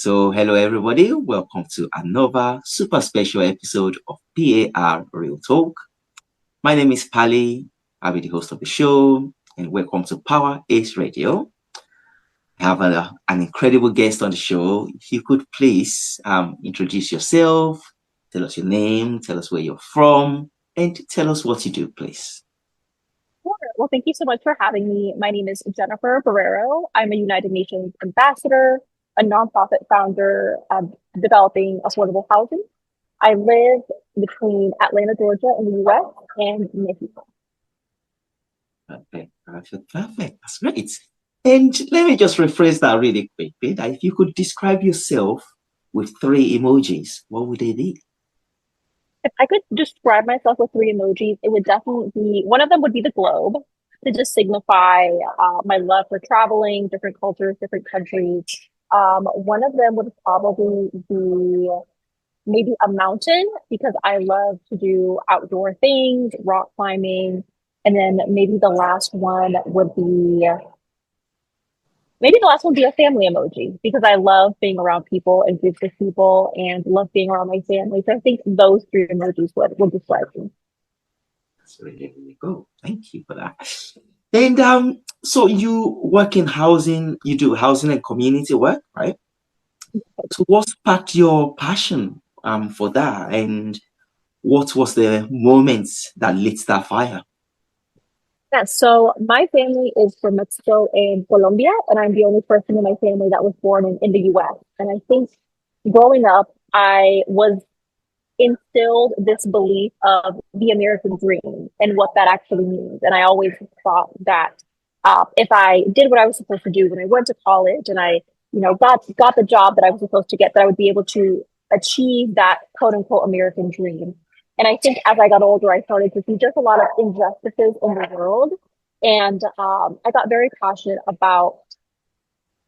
So, hello everybody. Welcome to another super special episode of P.A.R. Real Talk. My name is Pali. I'll be the host of the show, and welcome to Power Ace Radio. I have an incredible guest on the show. If you could please introduce yourself, tell us your name, tell us where you're from, and tell us what you do, please. Sure. Well, thank you so much for having me. My name is Jennifer Borrero. I'm a United Nations ambassador, a nonprofit founder developing affordable housing. I live between Atlanta, Georgia in the US and Mexico. Perfect. That's great. And let me just rephrase that really quickly. That if you could describe yourself with three emojis, what would they be? If I could describe myself with three emojis, it would definitely be one of them would be the globe to just signify my love for traveling, different cultures, different countries. One of them would probably be maybe a mountain because I love to do outdoor things, rock climbing. And then maybe the last one would be a family emoji because I love being around people and groups of people and love being around my family. So I think those three emojis would describe me. That's really, really cool. Thank you for that. And so you work in housing, you do housing and community work, right? So what sparked your passion for that? And what was the moment that lit that fire? Yeah, so my family is from Mexico and Colombia, and I'm the only person in my family that was born in the US. And I think growing up, I was instilled this belief of the American dream and what that actually means. And I always thought that if I did what I was supposed to do when I went to college and I, got the job that I was supposed to get, that I would be able to achieve that quote unquote American dream. And I think as I got older, I started to see just a lot of injustices in the world. And I got very passionate about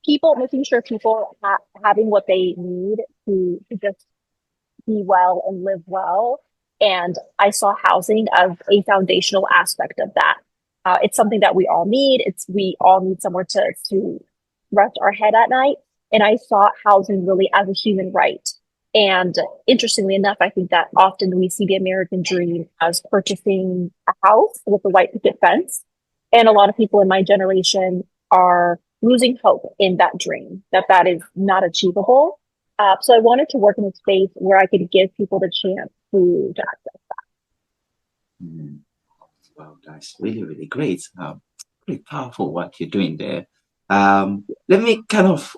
people, making sure people having what they need to just be well and live well. And I saw housing as a foundational aspect of that. It's something that we all need. We all need somewhere to rest our head at night. And I saw housing really as a human right. And interestingly enough, I think that often we see the American dream as purchasing a house with a white picket fence. And a lot of people in my generation are losing hope in that dream, that is not achievable. So I wanted to work in a space where I could give people the chance to access that. Wow, that's really, really great. Pretty powerful what you're doing there. Let me kind of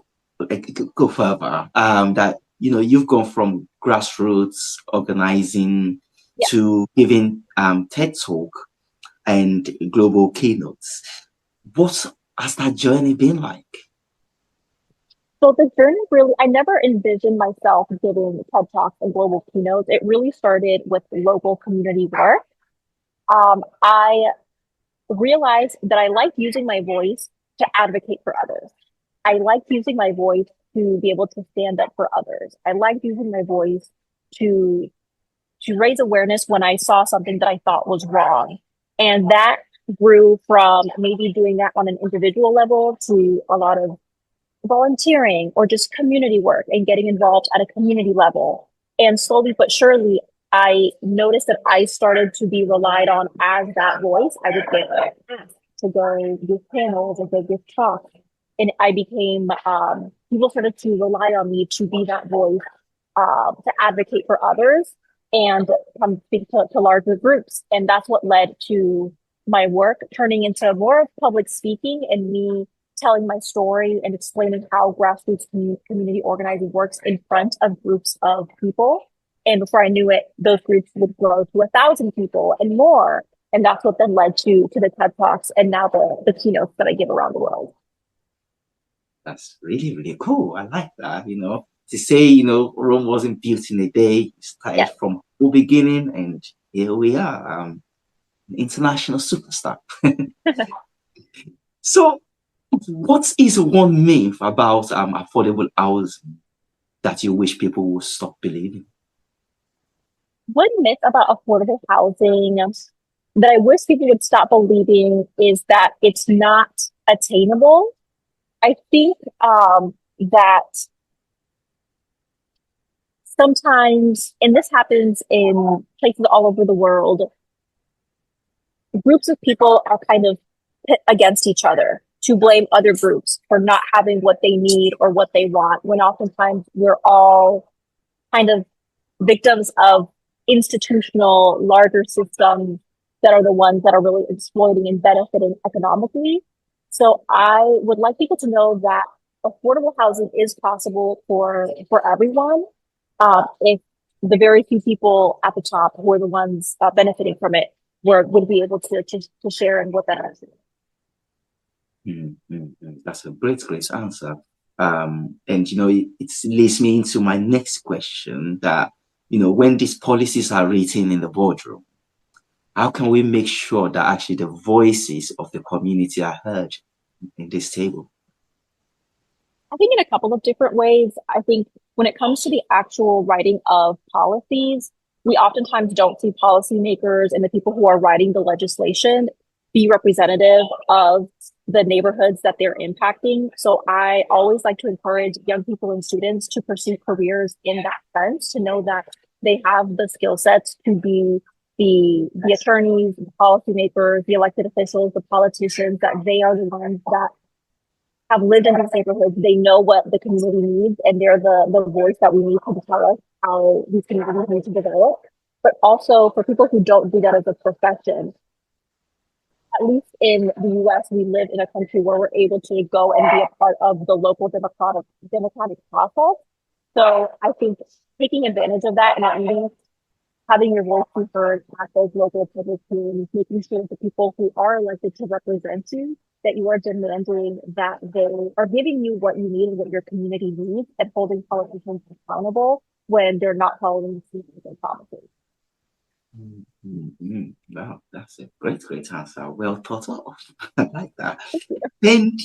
go further. That you've gone from grassroots organizing Yeah. to giving TED Talk and global keynotes. What has that journey been like? So the journey really, I never envisioned myself giving TED Talks and global keynotes. It really started with local community work. I realized that I like using my voice to advocate for others. I like using my voice to be able to stand up for others. I like using my voice to raise awareness when I saw something that I thought was wrong. And that grew from maybe doing that on an individual level to a lot of volunteering or just community work and getting involved at a community level. And slowly but surely, I noticed that I started to be relied on as that voice. I would get asked to go give panels or go give talks. And I became, people started to rely on me to be that voice, to advocate for others and come speak to larger groups. And that's what led to my work turning into more of public speaking and me telling my story and explaining how grassroots community organizing works in front of groups of people. And before I knew it, those groups would grow to 1,000 people and more. And that's what then led to the TED Talks and now the keynotes that I give around the world. That's really, really cool. I like that, to say, Rome wasn't built in a day. It started from the beginning, and here we are, an international superstar. So, what is one myth about affordable housing that you wish people would stop believing? One myth about affordable housing that I wish people would stop believing is that it's not attainable. I think that sometimes, and this happens in places all over the world, groups of people are kind of pit against each other to blame other groups for not having what they need or what they want, when oftentimes we're all kind of victims of institutional larger systems that are the ones that are really exploiting and benefiting economically. So I would like people to know that affordable housing is possible for everyone, if the very few people at the top who are the ones benefiting from it would be able to share in what that is. That's a great answer. And it leads me into my next question that, when these policies are written in the boardroom, how can we make sure that actually the voices of the community are heard in this table? I think in a couple of different ways. I think when it comes to the actual writing of policies, we oftentimes don't see policymakers and the people who are writing the legislation be representative of the neighborhoods that they're impacting. So I always like to encourage young people and students to pursue careers in that sense, to know that they have the skill sets to be the attorneys, the policymakers, the elected officials, the politicians, that they are the ones that have lived in these neighborhoods. They know what the community needs, and they're the voice that we need to tell us how these communities need to develop. But also for people who don't do that as a profession, at least in the US, we live in a country where we're able to go and be a part of the local democratic process. So I think taking advantage of that and at least having your voice be heard at those local public hearings, making sure that the people who are elected to represent you, that you are demanding that they are giving you what you need and what your community needs, and holding politicians accountable when they're not following the promises. Wow, that's a great answer. Well thought of. I like that. And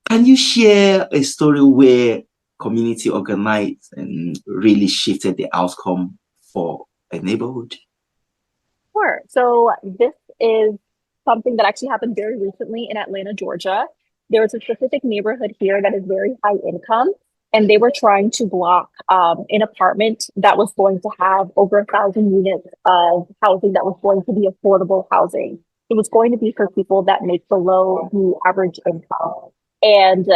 can you share a story where community organized and really shifted the outcome for a neighborhood? Sure. So this is something that actually happened very recently in Atlanta, Georgia. There was a specific neighborhood here that is very high income, and they were trying to block an apartment that was going to have over 1,000 units of housing that was going to be affordable housing. It was going to be for people that make below the average income. And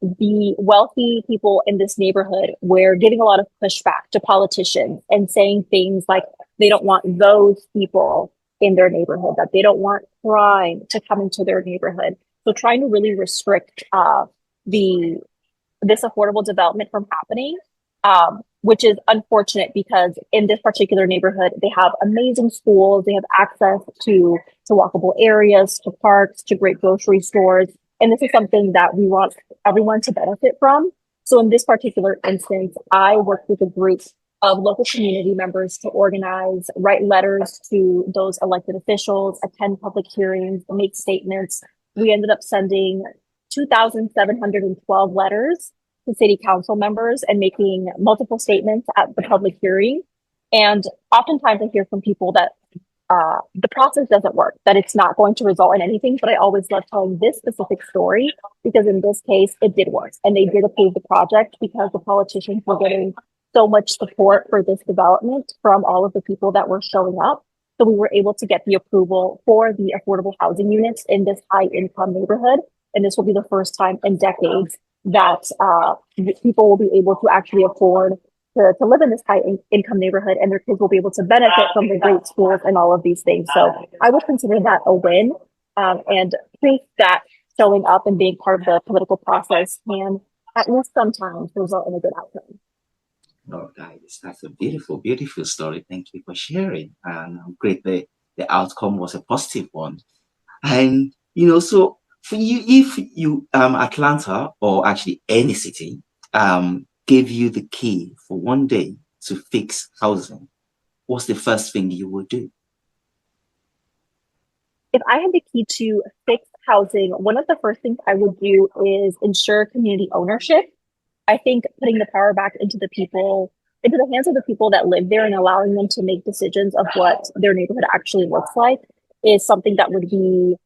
the wealthy people in this neighborhood were giving a lot of pushback to politicians and saying things like they don't want those people in their neighborhood, that they don't want crime to come into their neighborhood. So trying to really restrict this affordable development from happening, which is unfortunate because in this particular neighborhood, they have amazing schools, they have access to walkable areas, to parks, to great grocery stores. And this is something that we want everyone to benefit from. So in this particular instance, I worked with a group of local community members to organize, write letters to those elected officials, attend public hearings, make statements. We ended up sending 2,712 letters to city council members and making multiple statements at the public hearing. And oftentimes I hear from people that the process doesn't work, that it's not going to result in anything. But I always love telling this specific story because in this case, it did work. And they did approve the project because the politicians were getting so much support for this development from all of the people that were showing up. So we were able to get the approval for the affordable housing units in this high income neighborhood. And this will be the first time in decades that people will be able to actually afford to live in this high income neighborhood, and their kids will be able to benefit from the great schools and all of these things. So I would consider that a win, and think that showing up and being part of the political process can at least sometimes result in a good outcome. Oh, guys, that's a beautiful story. Thank you for sharing. And I'm great that the outcome was a positive one. And so for you, if you Atlanta or actually any city gave you the key for one day to fix housing, what's the first thing you would do? If I had the key to fix housing, one of the first things I would do is ensure community ownership. I think putting the power back into the hands of the people that live there and allowing them to make decisions of what their neighborhood actually looks like is something that would be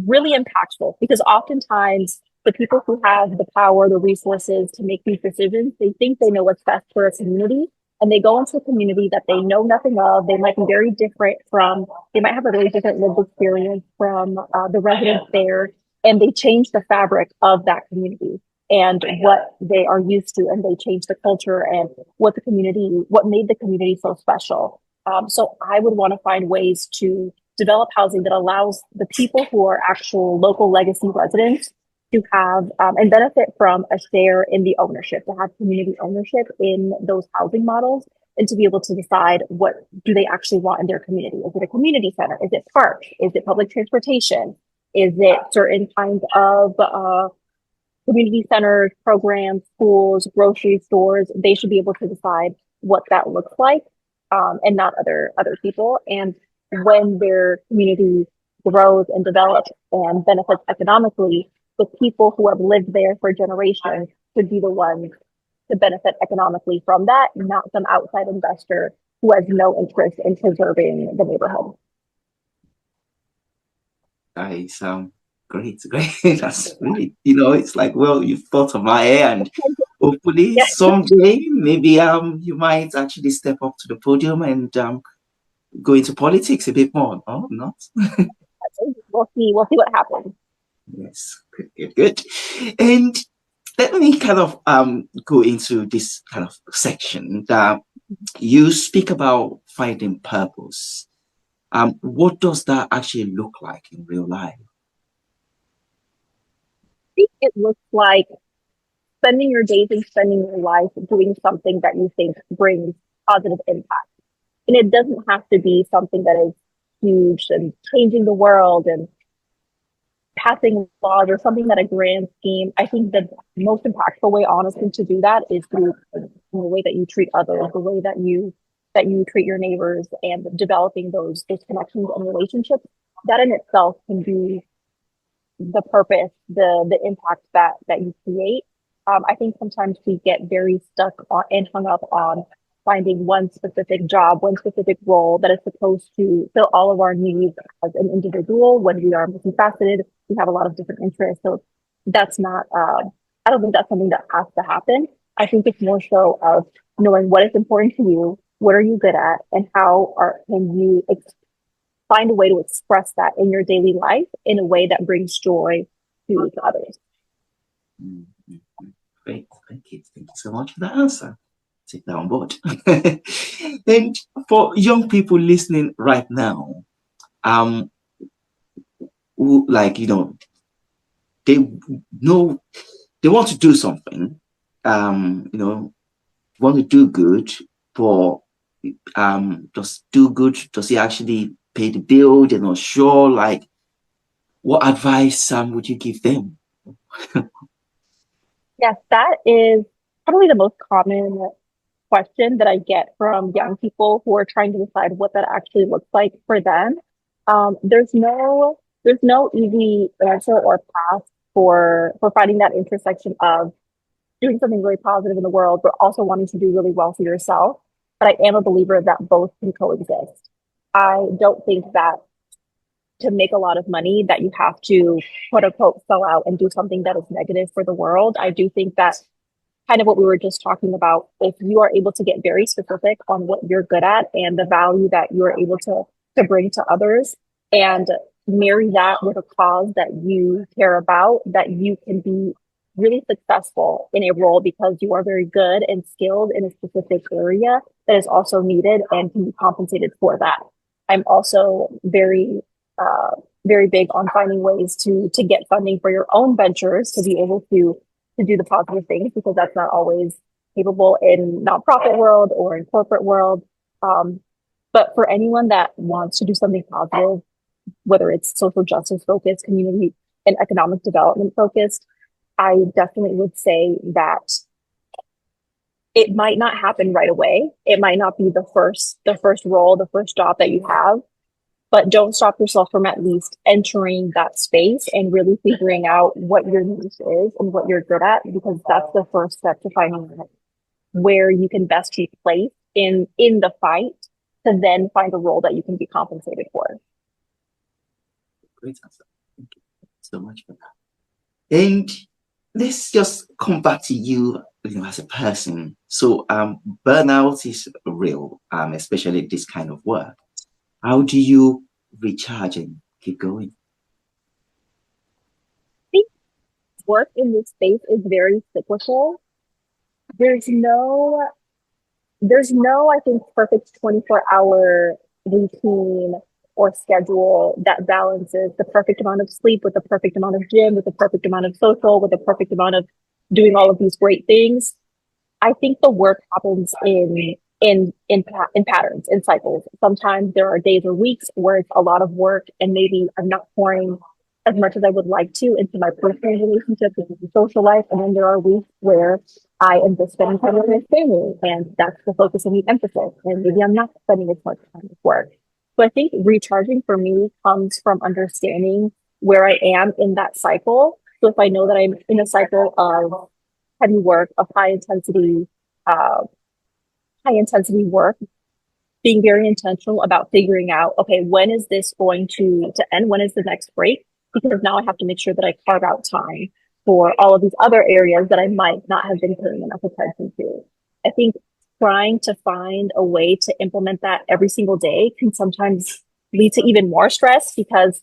really impactful, because oftentimes the people who have the power, the resources to make these decisions, they think they know what's best for a community. and they go into a community that they know nothing of. They might be very different from, they might have a very different lived experience from the residents there, and they change the fabric of that community and what they are used to, and they change the culture and what made the community so special. So I would want to find ways to develop housing that allows the people who are actual local legacy residents to have and benefit from a share in the ownership, to have community ownership in those housing models, and to be able to decide what do they actually want in their community. Is it a community center? Is it park? Is it public transportation? Is it certain kinds of community centers, programs, schools, grocery stores? They should be able to decide what that looks like, and not other people. And when their community grows and develops and benefits economically, the people who have lived there for generations should be the ones to benefit economically from that, not some outside investor who has no interest in preserving the neighborhood. That is great, great. That's really, it's like, well, you've thought of my hair, and hopefully Yes. someday maybe you might actually step up to the podium and go into politics a bit more. No, not. We'll see. We'll see what happens. Yes, good, good, good. And let me kind of go into this kind of section that you speak about finding purpose. What does that actually look like in real life? I think it looks like spending your days and spending your life doing something that you think brings positive impact. And it doesn't have to be something that is huge and changing the world and passing laws or something that a grand scheme. I think the most impactful way, honestly, to do that is through the way that you treat others, the way that you treat your neighbors, and developing those connections and relationships. That in itself can be the purpose, the impact that you create. I think sometimes we get very stuck on and hung up on finding one specific job, one specific role that is supposed to fill all of our needs as an individual. When we are multifaceted, we have a lot of different interests. So that's not, I don't think that's something that has to happen. I think it's more so of knowing what is important to you, what are you good at, and can you find a way to express that in your daily life in a way that brings joy to others. Mm-hmm. Great, thank you. Thank you so much for that answer. Take that on board. And for young people listening right now, who, like, they know they want to do something, want to do good, but just do good. Does it actually pay the bill? They're not sure. Like, what advice would you give them? Yes, that is probably the most common question that I get from young people who are trying to decide what that actually looks like for them. There's no easy answer or path for finding that intersection of doing something really positive in the world, but also wanting to do really well for yourself. But I am a believer that both can coexist. I don't think that to make a lot of money that you have to quote unquote sell out and do something that is negative for the world. I do think that kind of what we were just talking about, if you are able to get very specific on what you're good at and the value that you're able to bring to others, and marry that with a cause that you care about, that you can be really successful in a role because you are very good and skilled in a specific area that is also needed and can be compensated for that. I'm also very big on finding ways to get funding for your own ventures to be able to do the positive things, because that's not always capable in nonprofit world or in corporate world. But for anyone that wants to do something positive, whether it's social justice focused, community and economic development focused, I definitely would say that it might not happen right away. It might not be the first role, the first job that you have, but don't stop yourself from at least entering that space and really figuring out what your niche is and what you're good at, because that's the first step to finding where you can best be placed in the fight, to then find a role that you can be compensated for. Great answer. Thank you so much for that. And let's just come back to you, as a person. So burnout is real, especially this kind of work. How do you recharge and keep going? I think work in this space is very cyclical. There's no I think, perfect 24-hour routine or schedule that balances the perfect amount of sleep with the perfect amount of gym, with the perfect amount of social, with the perfect amount of doing all of these great things. I think the work happens in patterns, in cycles. Sometimes there are days or weeks where it's a lot of work and maybe I'm not pouring as much as I would like to into my personal relationships and social life. And then there are weeks where I am just spending time with my family and that's the focus of the emphasis. And maybe I'm not spending as much time with work. So I think recharging for me comes from understanding where I am in that cycle. So if I know that I'm in a cycle of heavy work, of uh, high intensity work, being very intentional about figuring out, okay, when is this going to end? When is the next break? Because now I have to make sure that I carve out time for all of these other areas that I might not have been paying enough attention to. I think trying to find a way to implement that every single day can sometimes lead to even more stress because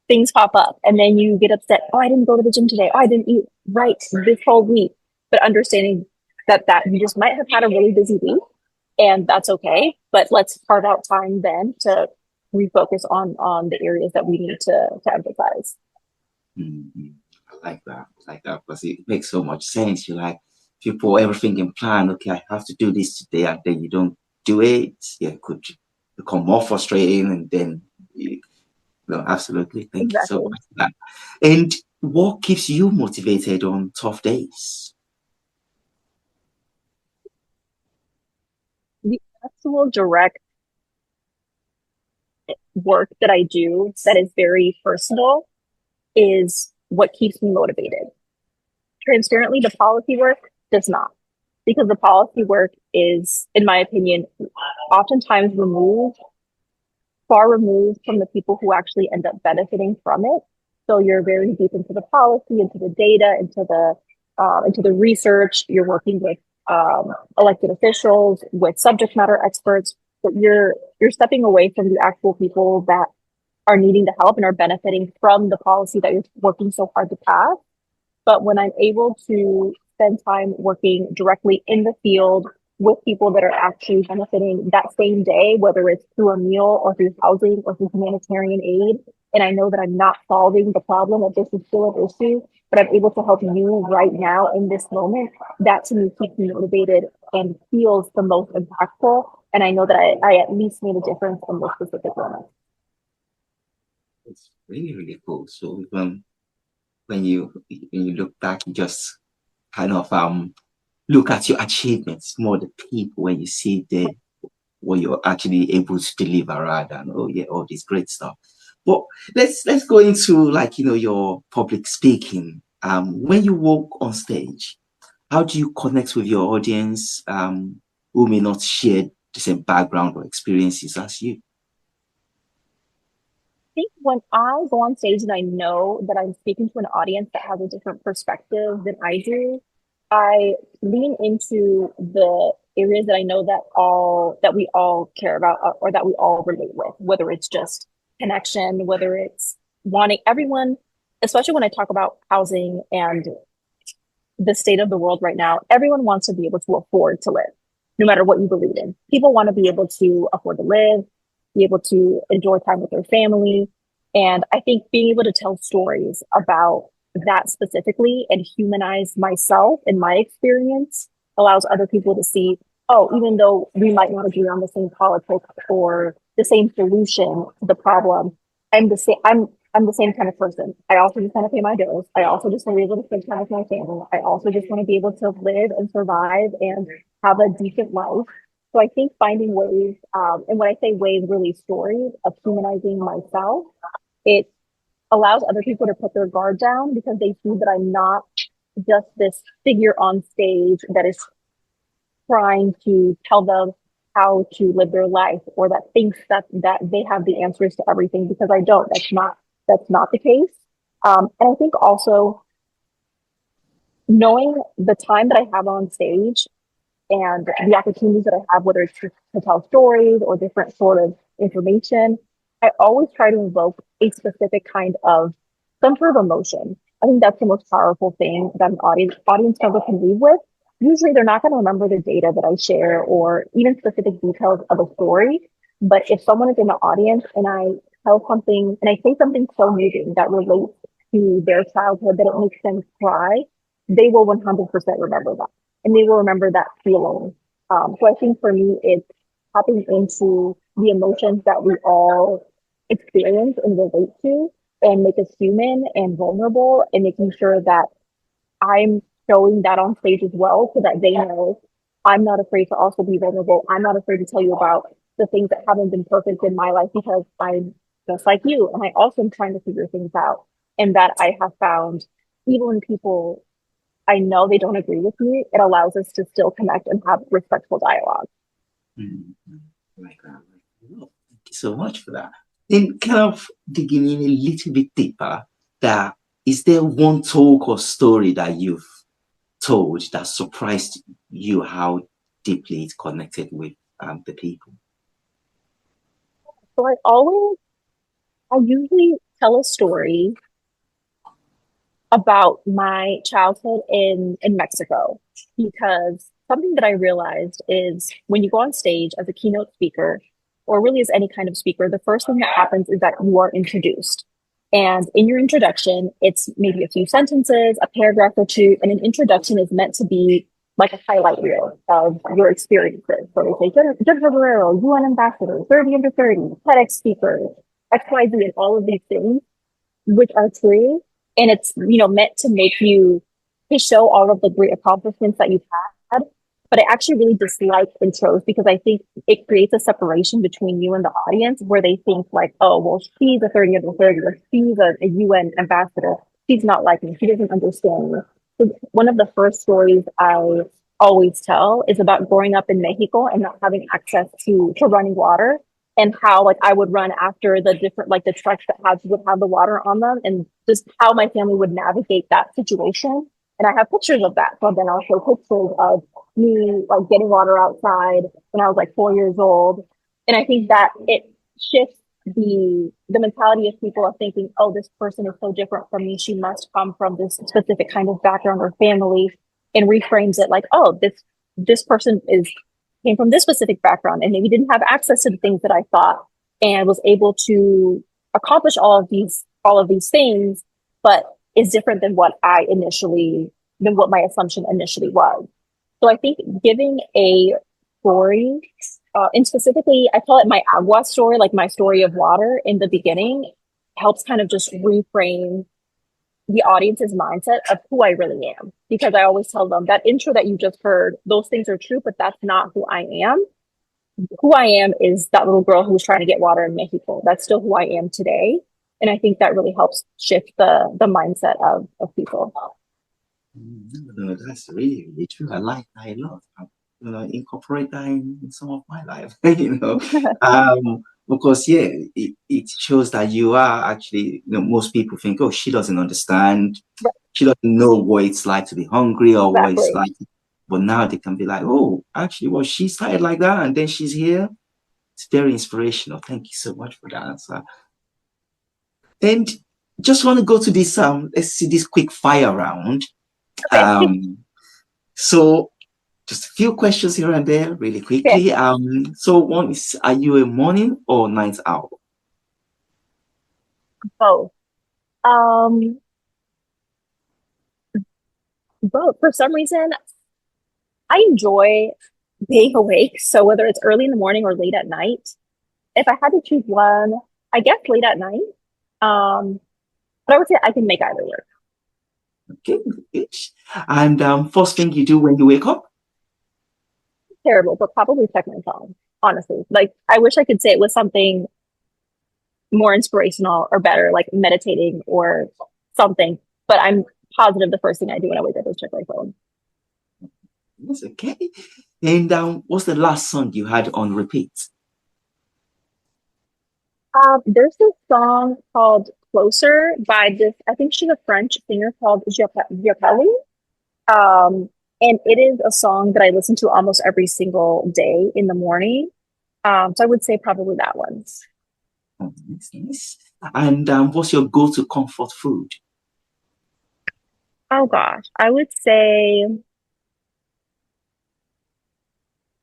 things pop up and then you get upset. Oh, I didn't go to the gym today. Oh, I didn't eat right this whole week. But understanding that you just might have had a really busy week and that's okay. But let's carve out time then to refocus on the areas that we need to emphasize. Mhm. I like that because it makes so much sense. You like people everything in plan. Okay, I have to do this today, and then you don't do it. Yeah, it could become more frustrating, and then no, absolutely. Thank you so Exactly. much for that. And what keeps you motivated on tough days? The actual direct work that I do that is very personal is what keeps me motivated. Transparently, the policy work does not, because the policy work is, in my opinion, oftentimes far removed from the people who actually end up benefiting from it. So you're very deep into the policy, into the data, into the research. You're working with elected officials, with subject matter experts, but you're stepping away from the actual people that are needing the help and are benefiting from the policy that you're working so hard to pass. But when I'm able to spend time working directly in the field with people that are actually benefiting that same day, whether it's through a meal or through housing or through humanitarian aid, and I know that I'm not solving the problem, that this is still an issue, but I'm able to help you right now in this moment, that to me keeps me motivated and feels the most impactful. And I know that I at least made a difference in this specific moment. It's really, really cool. So when you look back, you just kind of look at your achievements, more the people when you see the what you're actually able to deliver rather than oh yeah, all this great stuff. But let's go into like your public speaking. When you walk on stage, how do you connect with your audience who may not share the same background or experiences as you? Think when I go on stage and I know that I'm speaking to an audience that has a different perspective than I do, I lean into the areas that I know that we all care about or that we all relate with, whether it's just connection, whether it's wanting everyone, especially when I talk about housing and the state of the world right now, everyone wants to be able to afford to live, no matter what you believe in. People want to be able to afford to live, be able to enjoy time with their family. And I think being able to tell stories about that specifically and humanize myself and my experience allows other people to see, oh, even though we might not agree on the same politics or the same solution to the problem, I'm the same kind of person. I also just want to pay my bills. I also just want to be able to spend time with my family. I also just want to be able to live and survive and have a decent life. So I think finding ways, and when I say ways, really stories of humanizing myself, it allows other people to put their guard down because they see that I'm not just this figure on stage that is trying to tell them how to live their life or that thinks that they have the answers to everything because I don't. That's not the case. And I think also knowing the time that I have on stage and the opportunities that I have, whether it's to tell stories or different sort of information, I always try to invoke a specific kind of some sort of emotion. I think that's the most powerful thing that an audience member can leave with. Usually they're not going to remember the data that I share or even specific details of a story. But if someone is in the audience and I tell something and I say something so moving that relates to their childhood that it makes them cry, they will 100% remember that. And they will remember that feeling. So I think for me, it's tapping into the emotions that we all experience and relate to and make us human and vulnerable and making sure that I'm showing that on stage as well so that they know I'm not afraid to also be vulnerable. I'm not afraid to tell you about the things that haven't been perfect in my life because I'm just like you. And I also am trying to figure things out. And that I have found, even when people I know they don't agree with me, it allows us to still connect and have respectful dialogue. Mm, like that. Oh, thank you so much for that. Then, kind of digging in a little bit deeper, that is there one talk or story that you've told that surprised you how deeply it connected with the people? So I usually tell a story about my childhood in Mexico because something that I realized is when you go on stage as a keynote speaker, or really as any kind of speaker, the first thing that happens is that you are introduced. And in your introduction, it's maybe a few sentences, a paragraph or two, and an introduction is meant to be like a highlight reel of your experiences. So they say Jennifer Borrero, UN ambassador, 30 under 30, TEDx speaker, XYZ, and all of these things which are true. And it's, meant to make you to show all of the great accomplishments that you've had. But I actually really dislike intros because I think it creates a separation between you and the audience where they think like, oh, well, she's a 30 under 30 or she's a UN ambassador. She's not like me. She doesn't understand me. So one of the first stories I always tell is about growing up in Mexico and not having access to running water and how like I would run after the different like the trucks that would have the water on them and just how my family would navigate that situation. And I have pictures of that. So then I'll show pictures of me like getting water outside when I was like 4 years old. And I think that it shifts the mentality of people of thinking, oh, this person is so different from me. She must come from this specific kind of background or family, and reframes it like, oh, this person is came from this specific background and maybe didn't have access to the things that I thought and was able to accomplish all of these things, but is different than than what my assumption initially was. So I think giving a story, and specifically, I call it my agua story, like my story of water in the beginning, helps kind of just reframe the audience's mindset of who I really am. Because I always tell them that intro that you just heard, those things are true, but that's not who I am. Who I am is that little girl who was trying to get water in Mexico. That's still who I am today. And I think that really helps shift the mindset of people. No, that's really, really true. I like that a lot. Incorporate that in some of my life, because yeah, it shows that you are actually, most people think, oh, she doesn't understand. She doesn't know what it's like to be hungry or what it's Exactly. like. But now they can be like, oh, actually, well, she started like that and then she's here. It's very inspirational. Thank you so much for that answer. And just want to go to this, let's see this quick fire round. Okay. So just a few questions here and there, really Okay. quickly. So one is, are you a morning or night owl? Both. Um, both. For some reason, I enjoy being awake. So whether it's early in the morning or late at night, if I had to choose one, I guess late at night. Um, but I would say I can make either work. Okay, good. And first thing you do when you wake up? Terrible, but probably check my phone, honestly. Like I wish I could say it was something more inspirational or better, like meditating or something. But I'm positive the first thing I do when I wake up is check my phone. That's okay. And what's the last song you had on repeat? There's this song called Closer by this, I think she's a French singer called Giacalli. And it is a song that I listen to almost every single day in the morning. So I would say probably that one. Oh, nice, nice. And what's your go-to comfort food? Oh gosh, I would say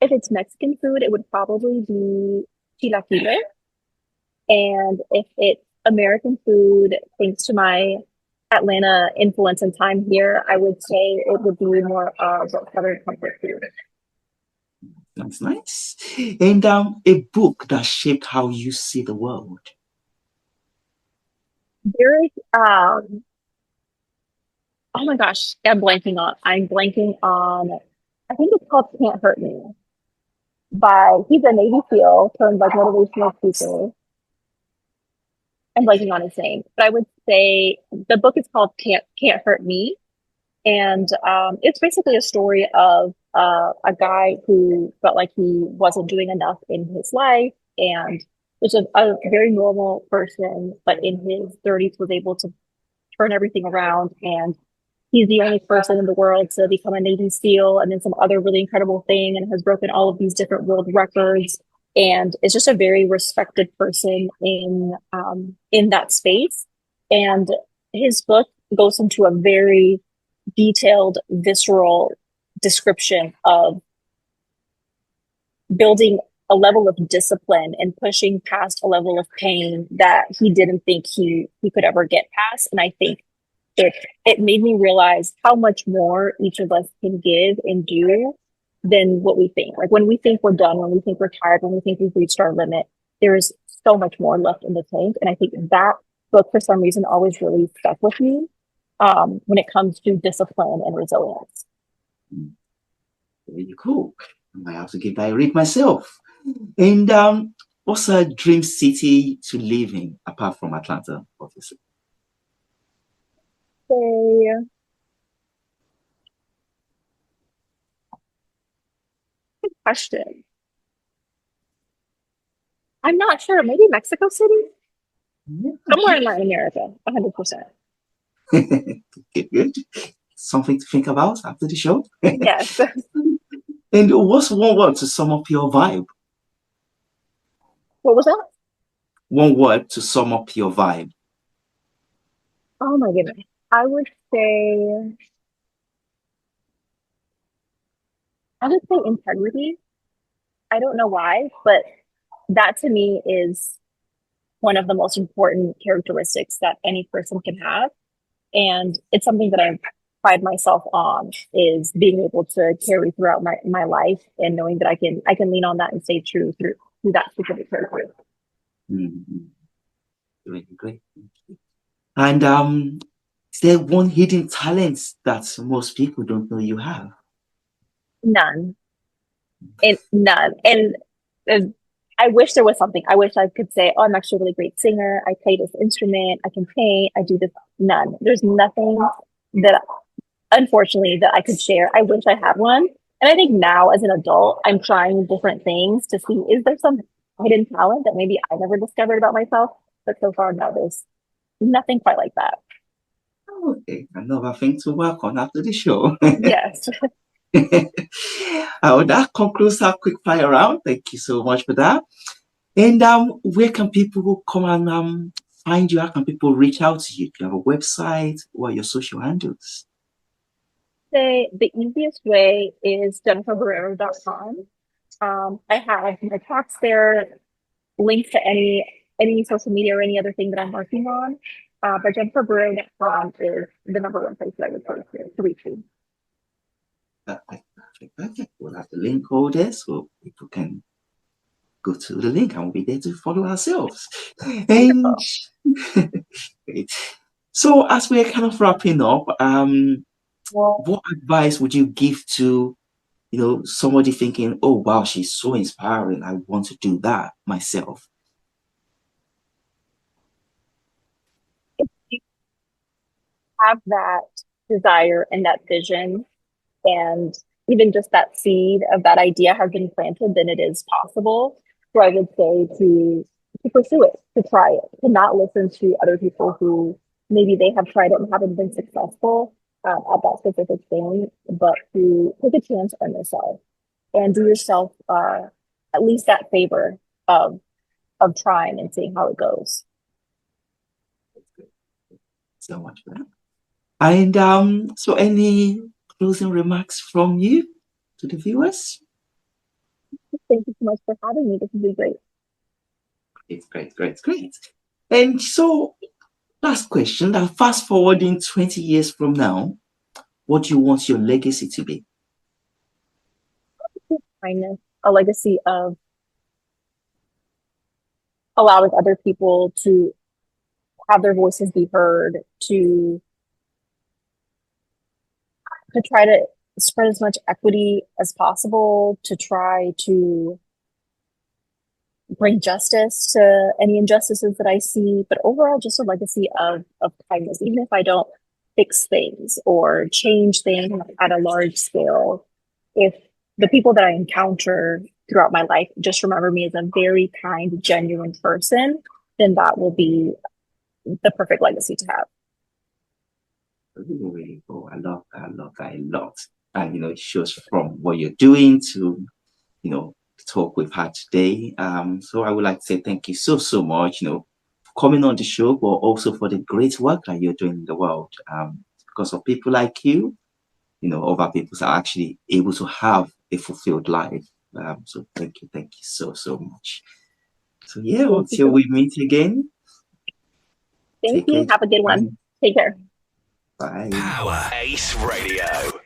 if it's Mexican food, it would probably be chilaquiles. And if it's American food, thanks to my Atlanta influence and time here, I would say it would be more of a Southern comfort food. That's nice. And a book that shaped how you see the world. There is, oh my gosh, I'm blanking on, I think it's called Can't Hurt Me he's a Navy SEAL turned like motivational speaker. I'm blanking on his name, but I would say the book is called Can't Hurt Me. And it's basically a story of a guy who felt like he wasn't doing enough in his life and was a very normal person, but in his 30s was able to turn everything around. And he's the only person in the world to become a Navy SEAL and then some other really incredible thing and has broken all of these different world records. And is just a very respected person in that space. And his book goes into a very detailed, visceral description of building a level of discipline and pushing past a level of pain that he didn't think he could ever get past. And I think it it made me realize how much more each of us can give and do than what we think. Like when we think we're done, when we think we're tired, when we think we've reached our limit, there is so much more left in the tank. And I think that book, for some reason, always really stuck with me when it comes to discipline and resilience. Very cool. I might have to give that a read myself. And what's a dream city to live in apart from Atlanta, obviously? So, good question. I'm not sure. Maybe Mexico City? Somewhere in Latin America, 100%. Good, good. Something to think about after the show. Yes. And what's one word to sum up your vibe? What was that? One word to sum up your vibe. Oh my goodness. I would say, I would say integrity. I don't know why, but that to me is one of the most important characteristics that any person can have. And it's something that I pride myself on is being able to carry throughout my life and knowing that I can lean on that and stay true through that specific character. Mm-hmm. Great, great. And is there one hidden talent that most people don't know you have? None. And none. And uh, I wish there was something. I wish I could say, oh, I'm actually a really great singer. I play this instrument. I can paint. I do this. None. There's nothing that, unfortunately, that I could share. I wish I had one. And I think now, as an adult, I'm trying different things to see is there some hidden talent that maybe I never discovered about myself. But so far, no, there's nothing quite like that. Okay, another thing to work on after the show. Yes. That concludes our quick fire round. Thank you so much for that. And where can people come and find you? How can people reach out to you? Do you have a website or your social handles? Say the easiest way is jenniferborrero.com. I have my talks there, links to any social media or any other thing that I'm working on. But jenniferborrero.com is the number one place that I would go to reach me. Perfect, perfect, perfect. We'll have the link over there so people can go to the link and we'll be there to follow ourselves. And Wonderful. great. So as we're kind of wrapping up, Well, what advice would you give to somebody thinking, oh wow, she's so inspiring, I want to do that myself? if you have that desire and that vision, and even just that seed of that idea has been planted, then it is possible. So I would say to pursue it, to try it, to not listen to other people who maybe they have tried it and haven't been successful. at that specific thing, but to take a chance on yourself and do yourself at least that favor of trying and seeing how it goes. So much for that. And so any closing remarks from you to the viewers? Thank you so much for having me. This has been great. It's great. And so, last question, now fast forwarding 20 years from now, what do you want your legacy to be? Kindness, a legacy of allowing other people to have their voices be heard, to try to spread as much equity as possible, to try to bring justice to any injustices that I see, but overall just a legacy of kindness. Even if I don't fix things or change things at a large scale, if the people that I encounter throughout my life just remember me as a very kind, genuine person, then that will be the perfect legacy to have. Really, oh, I love that a lot. And it shows from what you're doing to talk we've had today. So I would like to say thank you so much, for coming on the show, but also for the great work that you're doing in the world. Because of people like you, other people are actually able to have a fulfilled life. So thank you so much. So yeah, until we meet again. Thank you. Have a good one. Take care. Bye. Power Ace Radio.